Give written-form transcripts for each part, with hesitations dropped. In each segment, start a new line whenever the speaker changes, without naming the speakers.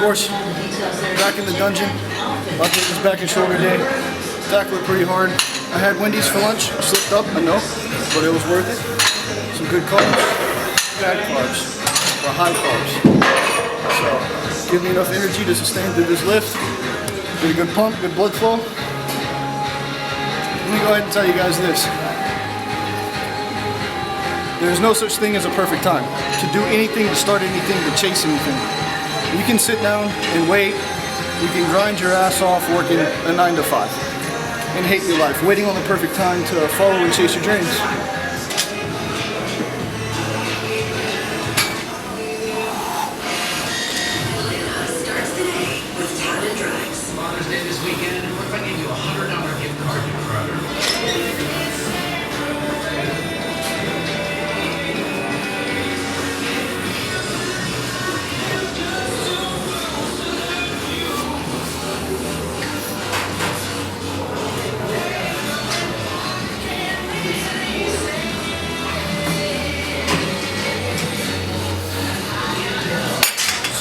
course, back in the dungeon. About to hit this back and shoulder day. Tackle it pretty hard. I had Wendy's for lunch. I slipped up, I know, but it was worth it. Some good carbs, bad carbs, or high carbs. So, give me enough energy to sustain through this lift. Get a good pump, good blood flow. Let me go ahead and tell you guys this. There's no such thing as a perfect time to do anything, to start anything, to chase anything. You can sit down and wait. You can grind your ass off working a 9 to 5 and hate your life, waiting on the perfect time to follow and chase your dreams.
Starts today with Town and Drives.
Father's Day this weekend, and what if I gave you a $100 gift card to Kroger?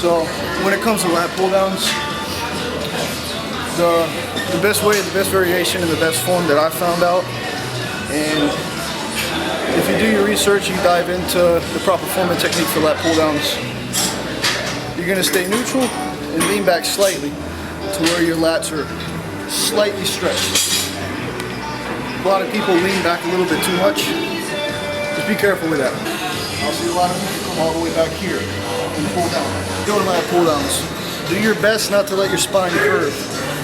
So when it comes to lat pull downs, the best way, the best variation, and the best form that I found out, and if you do your research, you dive into the proper form and technique for lat pull downs, you're going to stay neutral and lean back slightly to where your lats are slightly stretched. A lot of people lean back a little bit too much. Just be careful with that. I'll see a lot of people come all the way back here and pull down. Doing lat pull downs. Do your best not to let your spine curve.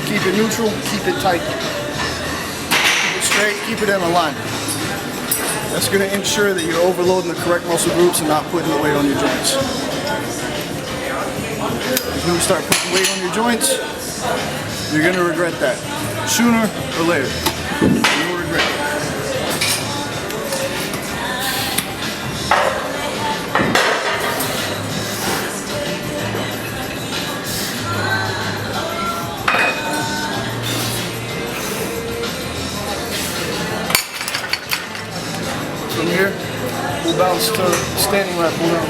Keep it neutral, keep it tight. Keep it straight, keep it in alignment. That's going to ensure that you're overloading the correct muscle groups and not putting the weight on your joints. When you start putting weight on your joints, you're going to regret that. Sooner or later. You'll regret it. From here, we'll bounce to standing lat pull down.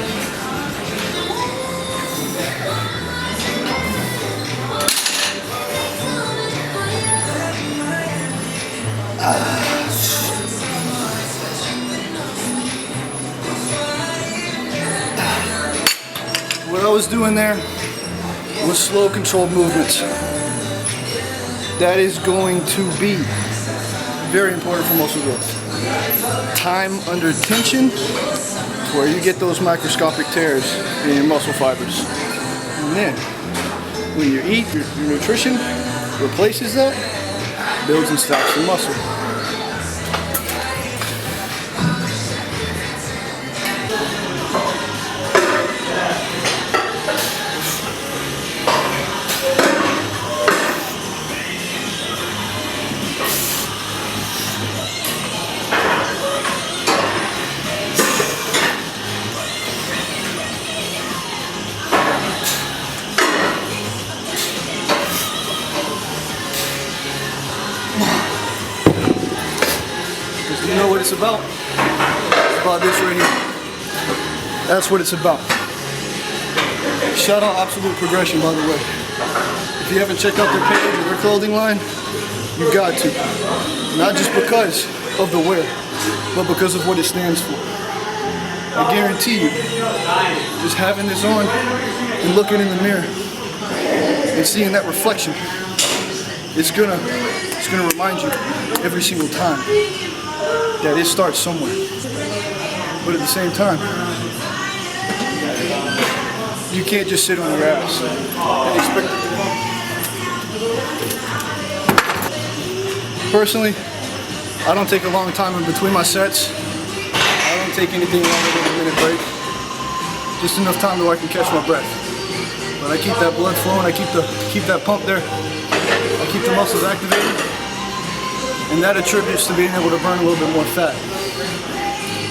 What I was doing there was slow, controlled movements. That is going to be very important for muscle growth. Time under tension, where you get those microscopic tears in your muscle fibers. And then, when you eat, your nutrition replaces that, builds and stacks your muscle. You know what it's about? It's about this right here. That's what it's about. Shout out Absolute Progression, by the way. If you haven't checked out their page or their clothing line, you got to. Not just because of the wear, but because of what it stands for. I guarantee you, just having this on and looking in the mirror and seeing that reflection, it's gonna remind you every single time that it starts somewhere. But at the same time, you can't just sit on your ass and expect it to come. Personally, I don't take a long time in between my sets. I don't take anything longer than a minute break. Just enough time so I can catch my breath. But I keep that blood flowing, I keep that pump there. I keep the muscles activated. And that attributes to being able to burn a little bit more fat.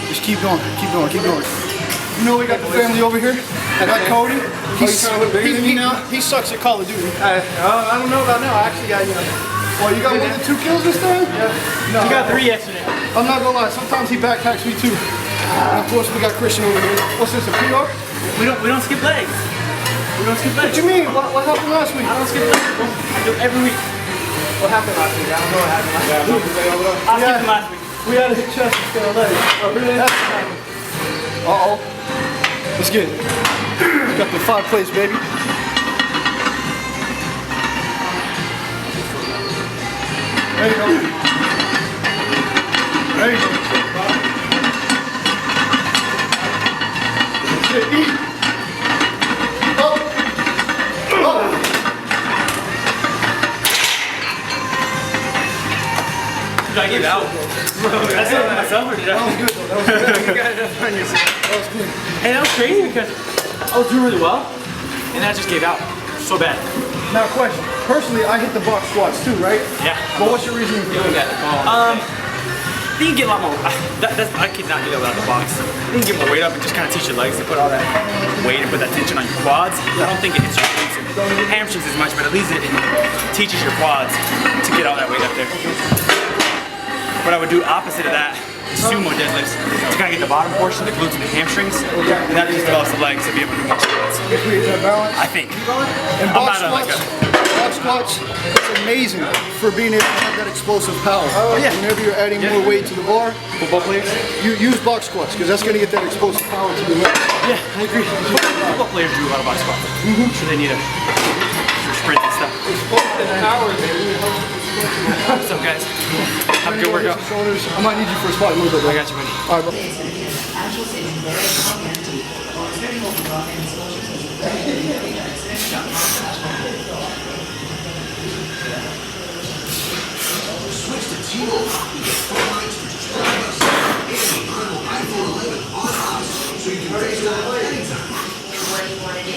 Just keep going, keep going, keep going. You know we got the family over here. I got Cody. He's trying to look bigger than me now. He sucks at Call of Duty.
I don't know about now. I actually got,
Well, you got more than 2 kills this time?
Yeah.
No.
You got 3 yesterday.
I'm not gonna lie, sometimes he backpacks me too. And of course we got Christian over here. What's this, a PR?
We don't skip legs. We don't skip
What
legs.
you mean? What happened last week?
I don't skip legs. I do it every week. What happened last week? I don't know what happened last week. I skipped them last week.
We had a chest instead of legs. Oh, really? Uh-oh. Let's get it. Got the 5 plates, baby. There you go. There you go. Let's get it. Eat. Oh. Oh.
Did I give out? Bro, did I say it myself or did I?
That was good though. That was good.
You got it up on yourself.
That was good.
Hey, that was crazy because I was doing really well and I just gave out so bad.
Now, question. Personally, I hit the box squats too, right?
Yeah.
But what's your reasoning for that?
You can get a lot more. I could not get it without the box. You can get more weight up and just kind of teach your legs to put all that weight and put that tension on your quads. I don't think it hits your glutes and hamstrings as much, but at least it teaches your quads to get all that weight up there. What I would do opposite of that is sumo deadlifts to kind of get the bottom portion, the glutes and the hamstrings, and that just develops the legs to be able to do more squats.
If we hit that balance.
I think.
And
I'm
box
not like
squats, it's amazing for being able to have that explosive power.
yeah.
Whenever you're adding more weight to the bar,
football players.
you use box squats because that's going to get that explosive power to the legs.
Yeah, I agree. Football players do a lot of box squats. I'm sure they need a sprint and stuff. What's up, guys? Have a good workout.
Shoulders. I might need you for a spot a little bit.
I got you, buddy.
All right, bro.
What do you want to do?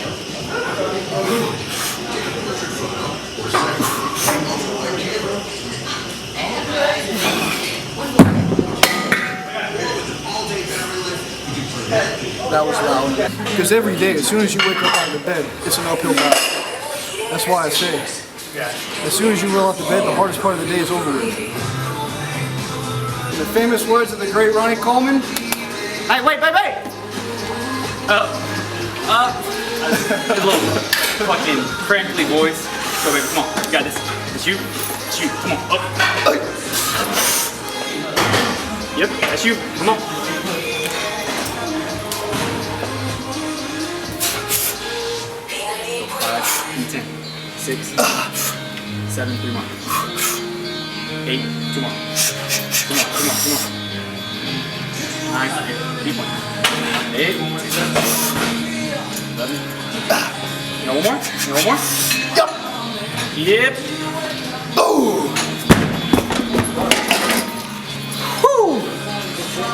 That was loud. Because every day, as soon as you wake up out of the bed, it's an uphill battle. That's why I say, as soon as you roll out the bed, the hardest part of the day is over with. In the famous words of the great Ronnie Coleman,
Hey, wait. A little fucking crankly voice. Go, baby, come on. You got this. It's you. It's you. Come on. Up. Yep, that's you. Come on. 5, 10, 6, 7, 3 more. 8, 2 more. Come on. 9, 8 more. 8, 1 more. 7, 11. You know one more? Yep.
oh! Whew!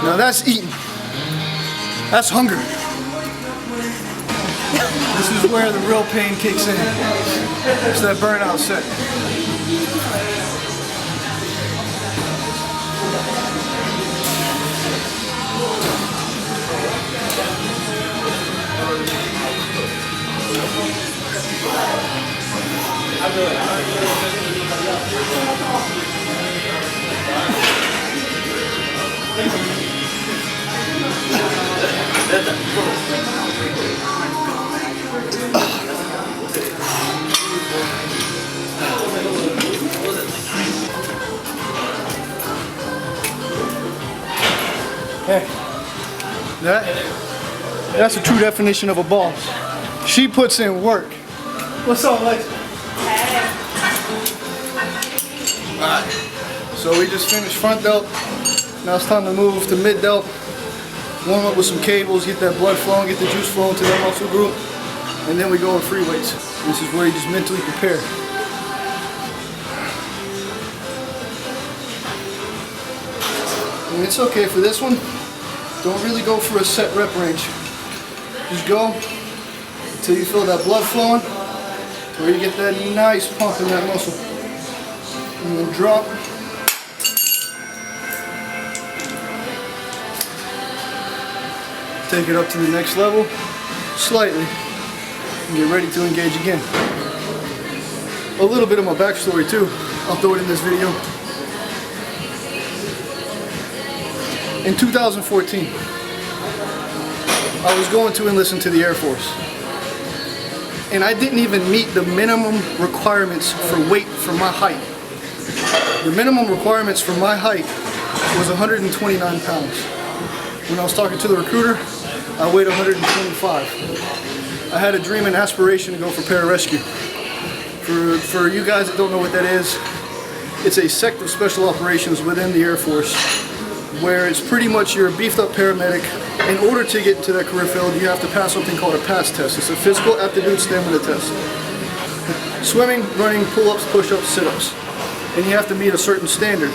Now that's eating. That's hunger. This is where the real pain kicks in. It's that burnout set. Hey, that's the true definition of a boss. She puts in work. What's up, Lex? Alright, so we just finished front delt. Now it's time to move to mid delt. Warm up with some cables, get that blood flowing, get the juice flowing to that muscle group. And then we go in free weights. This is where you just mentally prepare. And it's okay for this one. Don't really go for a set rep range. Just go until you feel that blood flowing, to where you get that nice pump in that muscle. And then drop. Take it up to the next level, slightly, and get ready to engage again. A little bit of my backstory too. I'll throw it in this video. In 2014, I was going to enlist into the Air Force. and I didn't even meet the minimum requirements for weight for my height. The minimum requirements for my height was 129 pounds. When I was talking to the recruiter, I weighed 125. I had a dream and aspiration to go for pararescue. For you guys that don't know what that is, it's a sect of special operations within the Air Force where it's pretty much you're a beefed up paramedic. In order to get into that career field, you have to pass something called a PASS test. It's a physical aptitude stamina test. Swimming, running, pull-ups, push-ups, sit-ups. And you have to meet a certain standard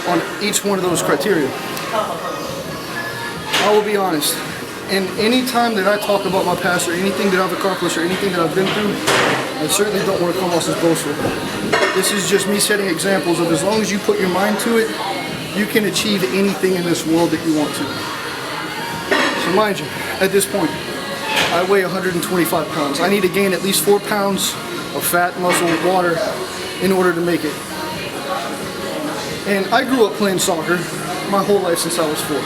on each one of those criteria. I will be honest, and any time that I talk about my past or anything that I've accomplished or anything that I've been through, I certainly don't want to come off as boastful. This is just me setting examples of as long as you put your mind to it, you can achieve anything in this world that you want to. So mind you, at this point, I weigh 125 pounds. I need to gain at least 4 pounds of fat, muscle, water in order to make it. And I grew up playing soccer my whole life since I was 4.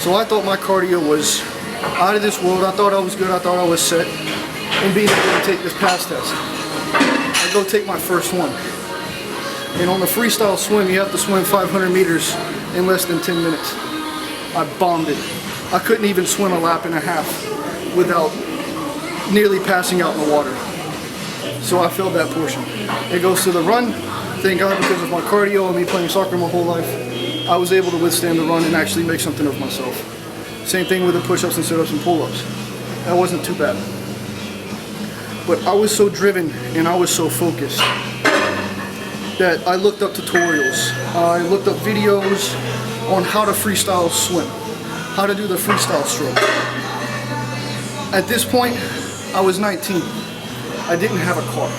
So I thought my cardio was out of this world. I thought I was good. I thought I was set in being able to take this PASS test. I go take my first one. And on the freestyle swim, you have to swim 500 meters in less than 10 minutes. I bombed it. I couldn't even swim a lap and a half without nearly passing out in the water. So I failed that portion. It goes to the run. Thank God, because of my cardio and me playing soccer my whole life, I was able to withstand the run and actually make something of myself. Same thing with the push-ups and sit-ups and pull-ups. That wasn't too bad. But I was so driven and I was so focused that I looked up tutorials. I looked up videos on how to freestyle swim, how to do the freestyle stroke. At this point, I was 19. I didn't have a car.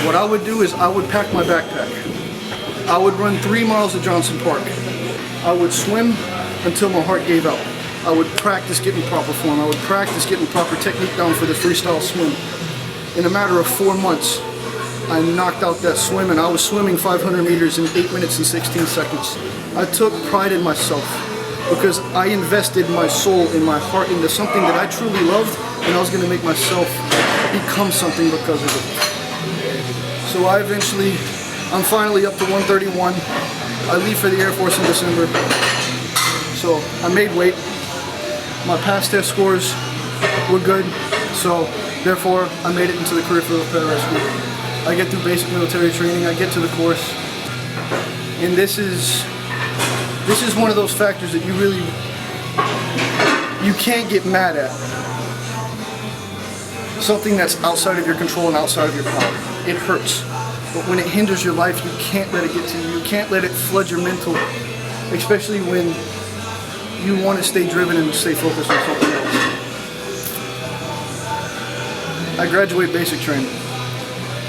What I would do is I would pack my backpack. I would run 3 miles to Johnson Park. I would swim until my heart gave out. I would practice getting proper form. I would practice getting proper technique down for the freestyle swim. In a matter of 4 months, I knocked out that swim and I was swimming 500 meters in 8 minutes and 16 seconds. I took pride in myself because I invested my soul and my heart into something that I truly loved, and I was going to make myself become something because of it. So I'm finally up to 131. I leave for the Air Force in December. So I made weight. My PASS test scores were good. So therefore, I made it into the career field of pararescue. I get through basic military training. I get to the course. And this is one of those factors that you can't get mad at. Something that's outside of your control and outside of your power. It hurts. But when it hinders your life, you can't let it get to you. You can't let it flood your mental, especially when you want to stay driven and stay focused on something else. I graduate basic training.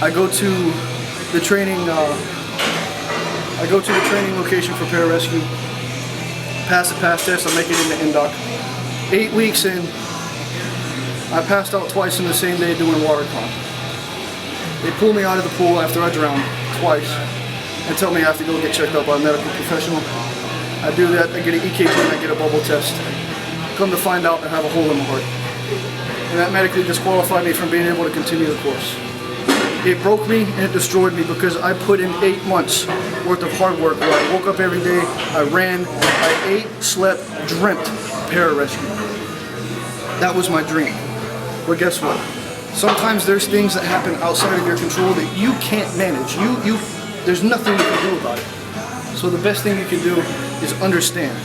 I go to the training location for pararescue. Pass the PASS test. I make it into NDOC. 8 weeks in, I passed out twice in the same day doing water climb. They pull me out of the pool after I drowned twice and tell me I have to go get checked out by a medical professional. I do that, I get an EKG and I get a bubble test. Come to find out I have a hole in my heart. And that medically disqualified me from being able to continue the course. It broke me and it destroyed me because I put in 8 months worth of hard work where I woke up every day, I ran, I ate, slept, dreamt pararescue. That was my dream. But guess what? Sometimes there's things that happen outside of your control that you can't manage. There's nothing you can do about it. So the best thing you can do is understand.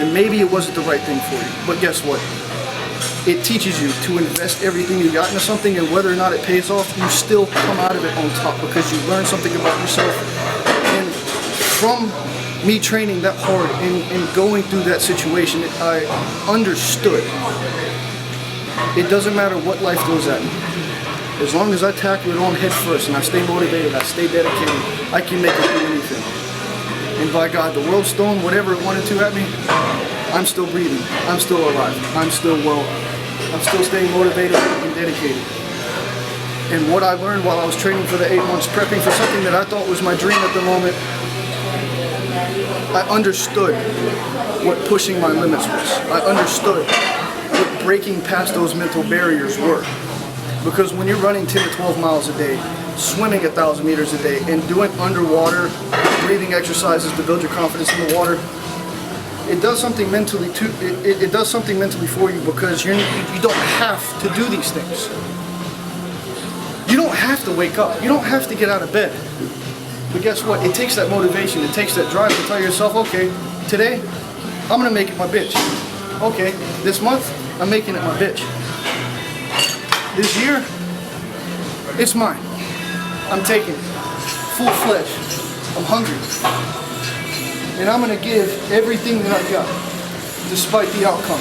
And maybe it wasn't the right thing for you. But guess what? It teaches you to invest everything you got into something, and whether or not it pays off, you still come out of it on top because you learn something about yourself. And from me training that hard and going through that situation, I understood. It doesn't matter what life throws at me. As long as I tackle it on head first and I stay motivated, I stay dedicated, I can make it through anything. And by God, the world's thrown whatever it wanted to at me, I'm still breathing, I'm still alive, I'm still well, I'm still staying motivated and dedicated. And what I learned while I was training for the 8 months, prepping for something that I thought was my dream at the moment, I understood what pushing my limits was. I understood what breaking past those mental barriers were. Because when you're running 10 to 12 miles a day, swimming 1,000 meters a day, and doing underwater breathing exercises to build your confidence in the water, it does something mentally too. It does something mentally for you, because you don't have to do these things. You don't have to wake up. You don't have to get out of bed. But guess what? It takes that motivation. It takes that drive to tell yourself, okay, today I'm gonna make it my bitch. Okay, this month I'm making it my bitch. This year, it's mine. I'm taking it full-fledged. I'm hungry. And I'm gonna give everything that I got, despite the outcome.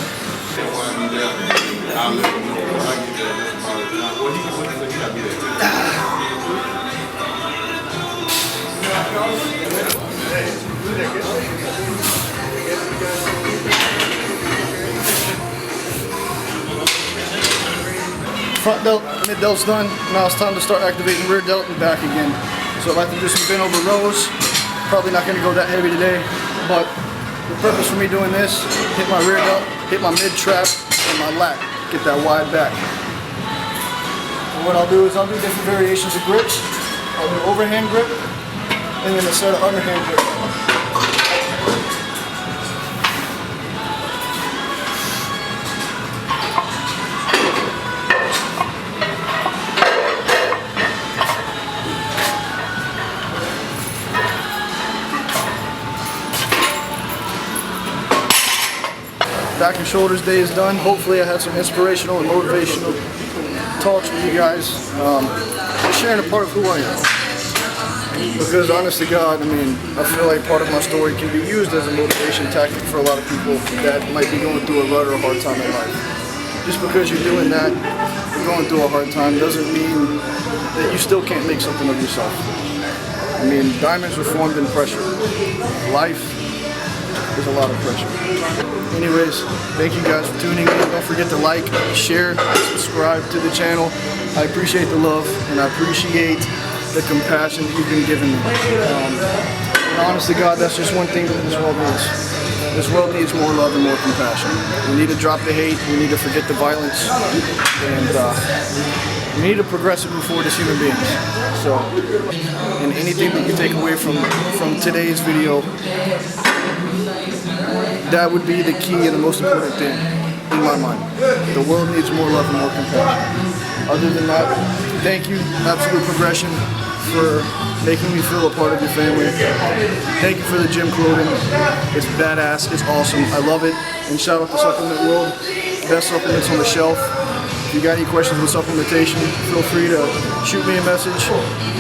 Front delt, mid delt's done. Now it's time to start activating rear delt and back again. So I'd like to do some bent over rows. Probably not gonna go that heavy today, but the purpose for me doing this, hit my rear delt, hit my mid trap, and my lat. Get that wide back. And what I'll do is I'll do different variations of grips. I'll do overhand grip, and then a set of underhand grip. Back and shoulders day is done. Hopefully I had some inspirational and motivational talks with you guys. Just sharing a part of who I am. Because honest to God, I mean, I feel like part of my story can be used as a motivation tactic for a lot of people that might be going through a rut or a hard time in life. Just because you're doing that, you're going through a hard time, doesn't mean that you still can't make something of yourself. I mean, diamonds were formed in pressure. Life is a lot of pressure. Anyways, thank you guys for tuning in. Don't forget to like, share, subscribe to the channel. I appreciate the love, and I appreciate the compassion that you've been giving me. And honest to God, that's just one thing that this world needs. This world needs more love and more compassion. We need to drop the hate. We need to forget the violence. And we need to progress and move forward as human beings. So, and anything that you take away from today's video, that would be the key and the most important thing in my mind. The world needs more love and more compassion. Other than that, thank you, Absolute Progression, for making me feel a part of your family. Thank you for the gym clothing. It's badass, it's awesome, I love it. And shout out to Supplement World, best supplements on the shelf. If you got any questions with supplementation, feel free to shoot me a message.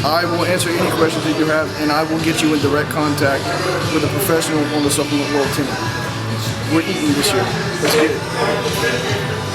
I will answer any questions that you have, and I will get you in direct contact with a professional on the Supplement World team. We're eating this year. Let's get it.